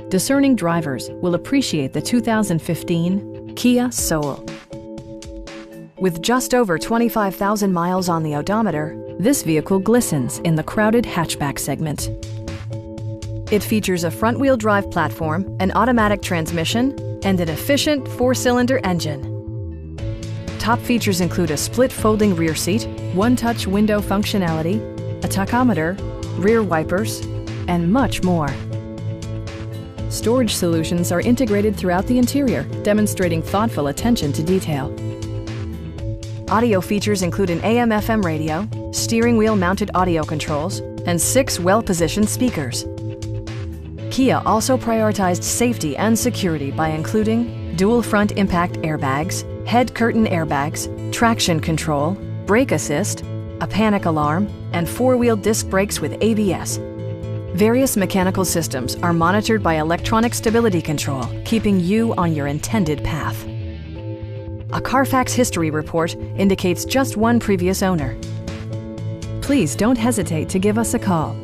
Discerning drivers will appreciate the 2015 Kia Soul. With just over 25,000 miles on the odometer, this vehicle glistens in the crowded hatchback segment. It features a front-wheel drive platform, an automatic transmission, and an efficient four-cylinder engine. Top features include a split folding rear seat, one-touch window functionality, a tachometer, rear wipers, and much more. Storage solutions are integrated throughout the interior, demonstrating thoughtful attention to detail. Audio features include an AM/FM radio, steering wheel mounted audio controls, and 6 well-positioned speakers. Kia also prioritized safety and security by including dual front impact airbags, head curtain airbags, traction control, brake assist, a panic alarm, and 4-wheel disc brakes with ABS. Various mechanical systems are monitored by electronic stability control, keeping you on your intended path. A Carfax history report indicates just one previous owner. Please don't hesitate to give us a call.